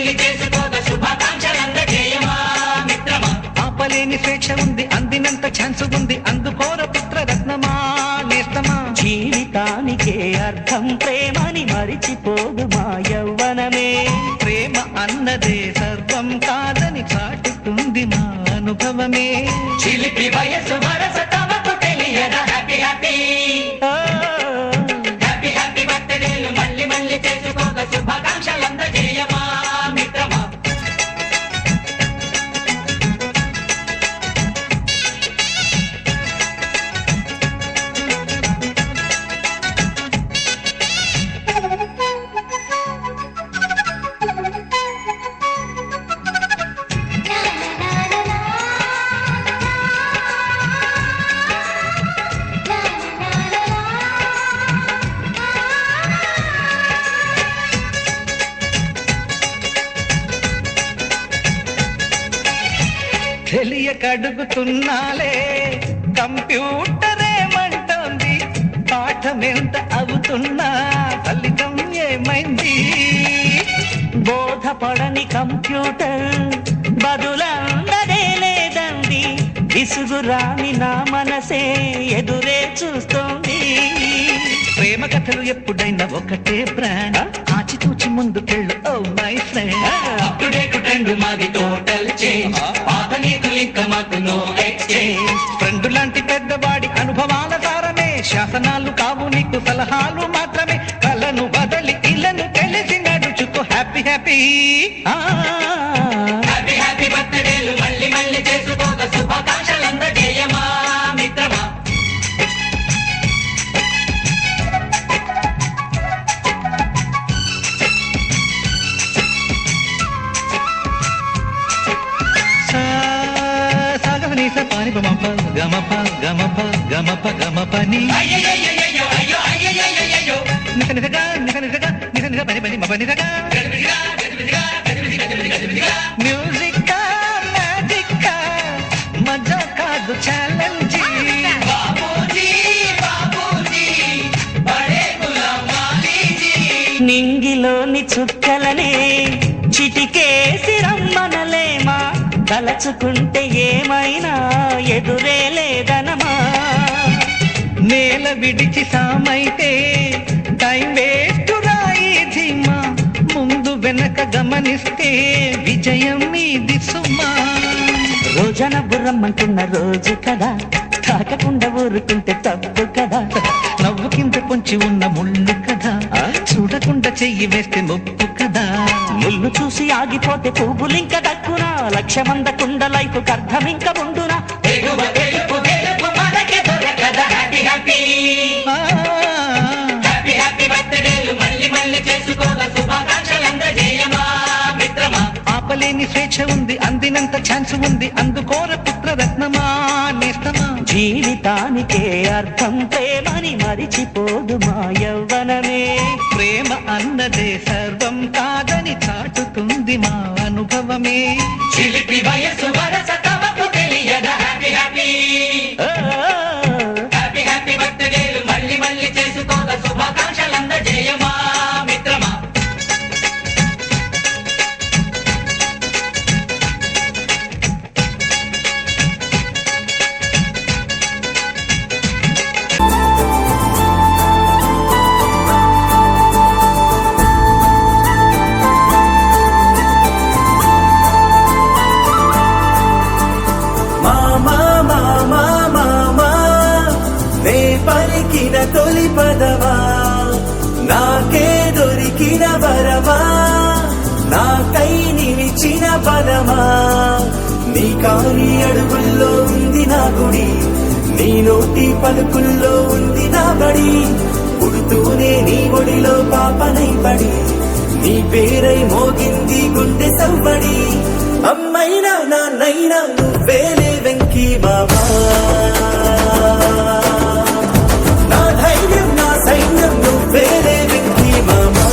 మళ్ళీ చేసుకోక శుభాకాంక్షలందజేయమా మిత్రమా. ఆపలేని స్వేచ్ఛ ఉంది, అందినంత ఛాన్స్ ఉంది, అందుకోర పుత్రరత్నమా నేస్తమా. జీవితానికే అర్థం ప్రేమని మరిచిపోదు మా యవ్వనమే. ప్రేమ అన్నదే సర్వం కాదని చాటుతుంది మా అనుభవమే. చిలిపి వయసు వరస తమకు తెలియదా హ్యాపీ హ్యాపీ హ్యాపీ హ్యాపీ బర్త్డేలు మళ్ళీ మళ్ళీ చేసుకోక శుభాకాంక్షలందజేయమా మిత్రమా. తెలియకడుగుతున్నాలే కంప్యూటరేమంటోంది, పాఠమెంత అవుతున్నా ఫలితం ఏమైంది. బోధపడని కంప్యూటర్ బదులందరే లేదండి. విసుగురాని నా మనసే ఎదురే చూస్తోంది. ప్రేమ కథలు ఎప్పుడైనా ఒకటే బ్రాండ్, ఆచితూచి ముందుకెళ్ళు oh my friend. Up to date trend మాది టోటల్ చేంజ్, పాత నీతులు ఇంకా మాకు నో ఎక్స్చేంజ్. ఫ్రెండ్ లాంటి పెద్దవాడి అనుభవాల సారమే, శాసనాలు కావు నీకు సలహాలు మాత్రమే. కలను బదలి ఇలను తెలిసి నడుచుకో హ్యాపీ హ్యాపీ. హ్యాపీ హ్యాపీ బర్త్డేలు మళ్ళీ మళ్ళీ చేసుకోక శుభాకాంక్షలందజేయమా మిత్రమా. సాగనీస పాని గమప గమప గమప గమప గమపని అయ్యయ్యయ్యయ్యో అయ్యో అయ్యయ్యయ్యయ్యో నిస నిసగా నిస నిసగా నిస నిస పని పని మప నిసగా. గజిబిజిగా గజిబిజిగా గజిబిజిగా గజిబిజిగా మ్యూజిక్ మ్యాజిక్ మజా కాదు ఛాలెంజ్. బాబూజీ బాబూజీ బడే గులాం వాలీజీ. నింగిలోని చుక్కలనే చిటికేసి రమ్మనలేమా. తలచుకుంటే ఏమైనా ఎదురే లేదనమా. నేల విడిచి సామైతే టైం వేస్ట్ రాయి ధీమా. ముందు వెనక గమనిస్తే విజయం మీది సుమా. రోజన బుర్రమ్మంటున్న రోజు కదా, తాకకుండా ఊరుకుంటే తప్పు కదా. నవ్వు కింద పొంచి ఉన్న ముళ్ళు కదా, చూడకుండా చెయ్యి వేస్తే ముప్పు కదా. ముళ్ళు చూసి ఆగిపోతే పువ్వులింక దక్కునా. లక్ష్యమందకుండా లైఫ్ అర్థమింక ఉండునా. ఎగువ గెలుపు గెలుపు మనకే దొరకదా హ్యాపీ హ్యాపీ హ్యాపీ హ్యాపీ బర్త్డేలు మళ్ళీ మళ్ళీ చేసుకోక శుభాకాంక్షలందజేయమా మిత్రమా. ఆపలేని స్వేచ్ఛ ఉంది, అందినంత ఛాన్స్ ఉంది, అందుకోర పుత్రరత్నమా నేస్తమా. జీవితానికే అర్థం ప్రేమని మరిచిపోదు మా యవ్వనమే. ప్రేమ అన్నదే సర్వం కాదని చాటుతుంది మా అనుభవమే. చిలిపి వయసు వరస తమకు తెలియదా హ్యాపీ హ్యాపీ హ్యాపీ హ్యాపీ బర్త్డేలు మళ్ళీ మళ్ళీ చేసుకోక శుభాకాంక్షలందజేయమా మిత్రమా. తొలి పదవా నాకే దొరికిన వరమా, నాకై నిలిచిన పదమా. నీ కాలి అడుగుల్లో ఉంది నా గుడి, నీ నోటి పలుకుల్లో ఉంది నా బడి. పుడుతూనే నీ ఒడిలో పాపనై పడి, నీ పేరై మోగింది గుండె సవ్వడి. అమ్మైనా నాన్నైనా నువ్వేలే వెంకీ బాబా. నా ధైర్యం నా సైన్యం నువ్వేలే వెంకీ మామా.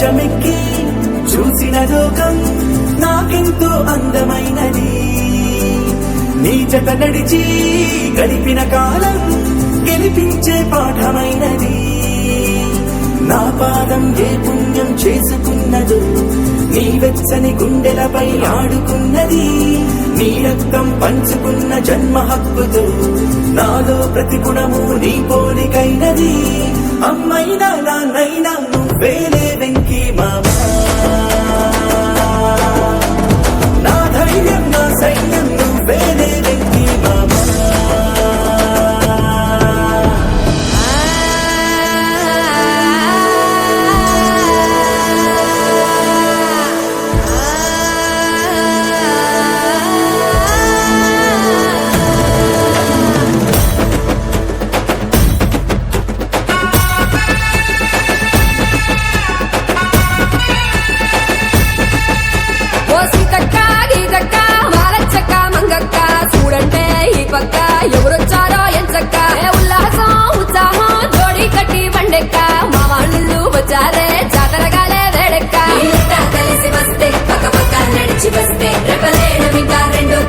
మంచమెక్కి చూసిన లోకం నాకెంతో అందమైనది నీ జత నడిచి గడిపిన కాలం గెలిపించే పాఠమైనది నా పాదం ఏ పుణ్యం చేసుకున్నదో నీ వెచ్చని గుండెలపై ఆడుకున్నది నీ రక్తం పంచుకున్న జన్మ హక్కుతో నాలో ప్రతి గుణము నీ పోలికైనది అమ్మైనా నాన్నైనా నువ్వేలే వెంకీ మామా నా ధైర్యం నా సైన్యం నువ్వేలే వెంకీ మామా ఓ సీతక్క గీతక్క మాలచ్చక్క మంగక్క చూడంటే ఈ పక్క ఎవరొచ్చారో ఎంచక్క ఏ ఉల్లాసం ఉత్సాహం జోడి కట్టి బండెక్క మా వాళ్ళు వచ్చారే జాతరగాలే వేడెక్క కలిసి వస్తే పక్క పక్క నడిచి వస్తే రెపలేడు ఇంకా రెండు